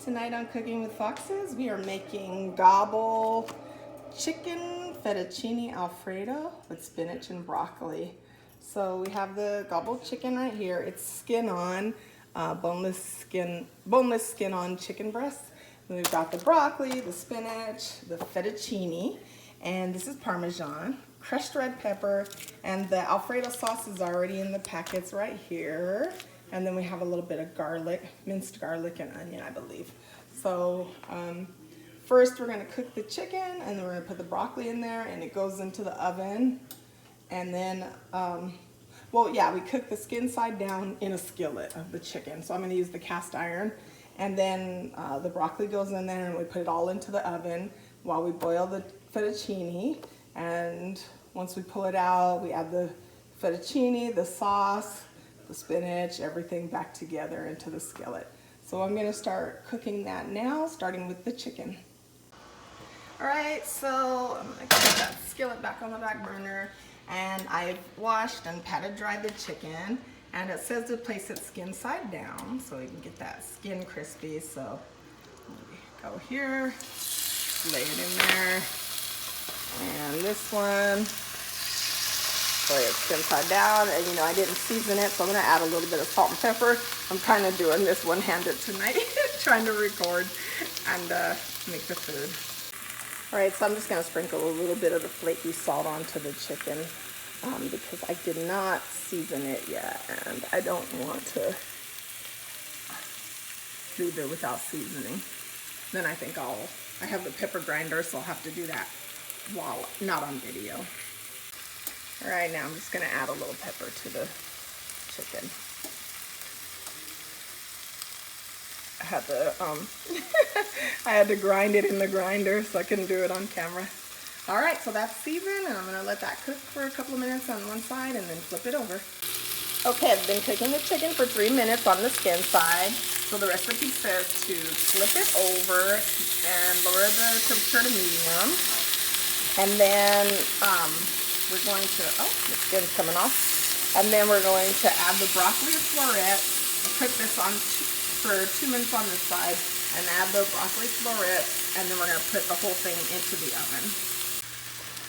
Tonight on Cooking with Foxes, we are making gobble chicken fettuccine alfredo with spinach and broccoli. So we have the gobble chicken right here. It's skin on, boneless skin on chicken breast. And we've got the broccoli, the spinach, the fettuccine, and this is Parmesan, crushed red pepper, and the Alfredo sauce is already in the packets right here. And then we have a little bit of garlic, minced garlic and onion, I believe. So first we're gonna cook the chicken, and then we're gonna put the broccoli in there, and it goes into the oven. And then, we cook the skin side down in a skillet of the chicken. So I'm gonna use the cast iron. And then the broccoli goes in there, and we put it all into the oven while we boil the fettuccine. And once we pull it out, we add the fettuccine, the sauce, the spinach, everything back together into the skillet. So I'm gonna start cooking that now, starting with the chicken. All right, so I'm gonna put that skillet back on the back burner, and I've washed and patted dry the chicken, and it says to place it skin side down so we can get that skin crispy. So we go here, lay it in there, and this one, lay it skin side down. And you know, I didn't season it, so I'm gonna add a little bit of salt and pepper. I'm kind of doing this one-handed tonight, trying to record and make the food. All right, so I'm just gonna sprinkle a little bit of the flaky salt onto the chicken because I did not season it yet, and I don't want to leave it without seasoning. Then I think I have the pepper grinder, so I'll have to do that while not on video. All right, now I'm just gonna add a little pepper to the chicken. I had to, I had to grind it in the grinder, so I couldn't do it on camera. All right, so that's seasoned, and I'm gonna let that cook for a couple of minutes on one side and then flip it over. Okay, I've been cooking the chicken for 3 minutes on the skin side. So the recipe says to flip it over and lower the temperature to medium. And then we're going to, the skin's coming off. And then we're going to add the broccoli florets. Cook this on for 2 minutes on this side, and add the broccoli florets, and then we're gonna put the whole thing into the oven.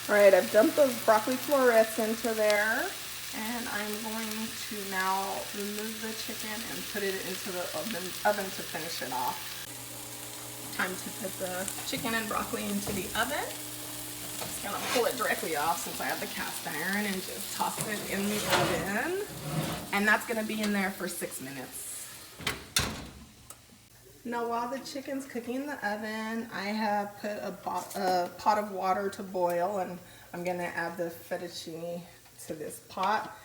All right, I've dumped those broccoli florets into there, and I'm going to now remove the chicken and put it into the oven to finish it off. Time to put the chicken and broccoli into the oven. Just gonna pull it directly off since I have the cast iron, and just toss it in the oven. And that's gonna be in there for 6 minutes. Now while the chicken's cooking in the oven, I have put a pot of water to boil, and I'm gonna add the fettuccine to this pot.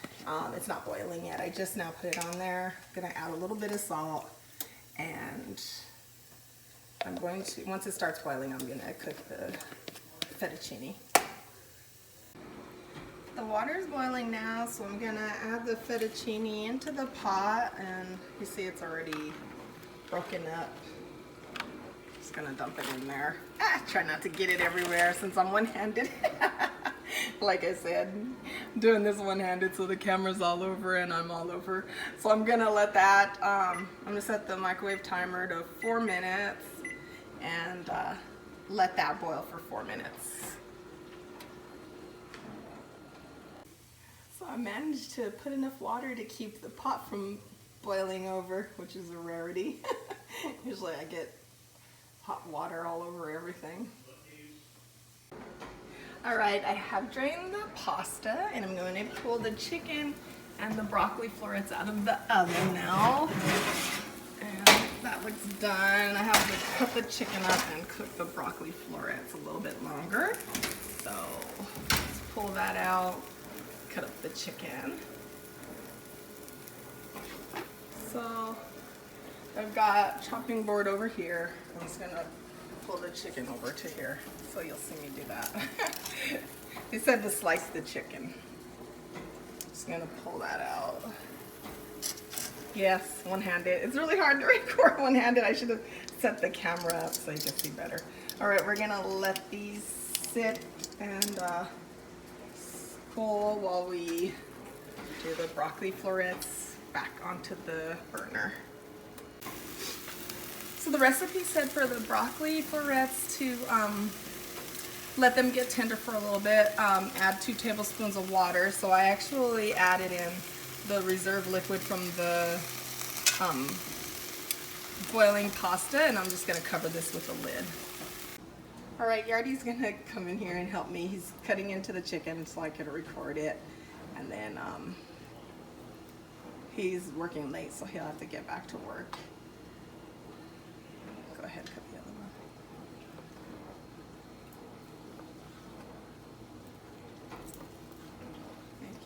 It's not boiling yet, I just now put it on there. I'm gonna add a little bit of salt, and I'm going to, once it starts boiling, I'm gonna cook the fettuccine. The water is boiling now, so I'm gonna add the fettuccine into the pot, and you see it's already broken up. Just gonna dump it in there. Try not to get it everywhere since I'm one-handed. Like I said, I'm doing this one-handed, so the camera's all over and I'm all over. So I'm gonna let that, I'm gonna set the microwave timer to 4 minutes and let that boil for 4 minutes. So I managed to put enough water to keep the pot from boiling over, which is a rarity. Usually I get hot water all over everything. All right, I have drained the pasta, and I'm going to pull the chicken and the broccoli florets out of the oven now. And that looks done. I have to cut the chicken up and cook the broccoli florets a little bit longer. So let's pull that out, cut up the chicken. So I've got chopping board over here. I'm just gonna pull the chicken over to here, so you'll see me do that. They said to slice the chicken. Just gonna pull that out. Yes, one-handed. It's really hard to record one-handed. I should have set the camera up so you can see better. All right, we're gonna let these sit and cool while we do the broccoli florets back onto the burner. So the recipe said for the broccoli florets to let them get tender for a little bit, add 2 tablespoons of water. So I actually added in the reserve liquid from the boiling pasta, and I'm just gonna cover this with a lid. All right, Yardy's gonna come in here and help me. He's cutting into the chicken so I can record it. And then he's working late, so he'll have to get back to work. Go ahead, cut the other one. Thank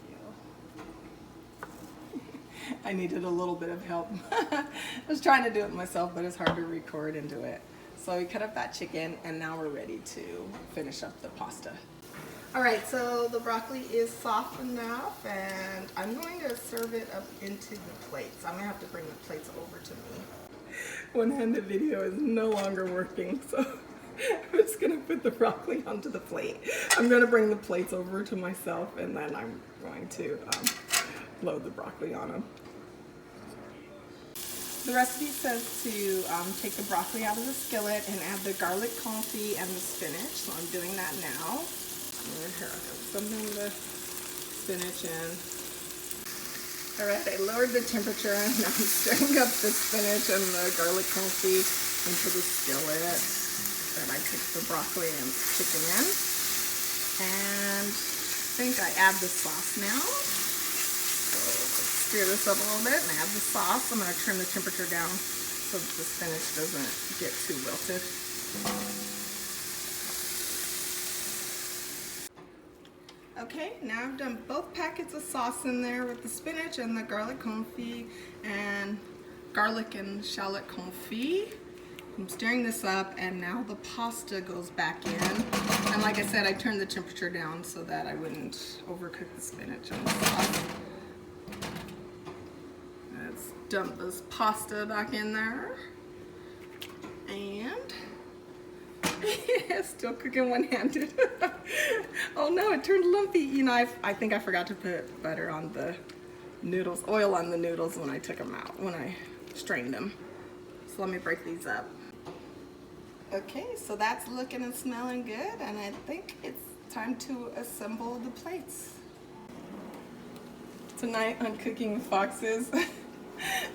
you. I needed a little bit of help. I was trying to do it myself, but it's hard to record and do it. So we cut up that chicken, and now we're ready to finish up the pasta. All right, so the broccoli is soft enough, and I'm going to serve it up into the plates. I'm gonna have to bring the plates over to me. One-handed video is no longer working, so I'm just gonna put the broccoli onto the plate. I'm gonna bring the plates over to myself, and then I'm going to load the broccoli on them. The recipe says to take the broccoli out of the skillet and add the garlic confit and the spinach, so I'm doing that now. Here, something the spinach in. All right, I lowered the temperature, and now I'm stirring up the spinach and the garlic confit into the skillet that I cooked the broccoli and chicken in. And I think I add the sauce now. Stir this up a little bit and add the sauce. I'm going to turn the temperature down so that the spinach doesn't get too wilted. Okay, now I've done both packets of sauce in there with the spinach and the garlic confit and garlic and shallot confit. I'm stirring this up, and now the pasta goes back in. And like I said, I turned the temperature down so that I wouldn't overcook the spinach and the sauce. Let's dump this pasta back in there. And still cooking one-handed. Oh no, it turned lumpy. You know, I think I forgot to put butter on the noodles, oil on the noodles when I took them out, when I strained them. So let me break these up. Okay, so that's looking and smelling good, and I think it's time to assemble the plates. Tonight on Cooking with Foxes,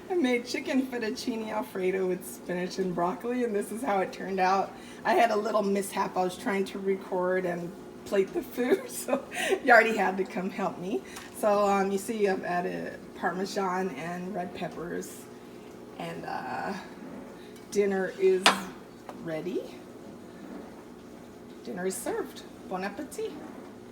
I made chicken fettuccine alfredo with spinach and broccoli, and this is how it turned out. I had a little mishap. I was trying to record and plate the food, so Yardy had to come help me. So you see I've added Parmesan and red peppers, and dinner is ready. Dinner is served. Bon appetit.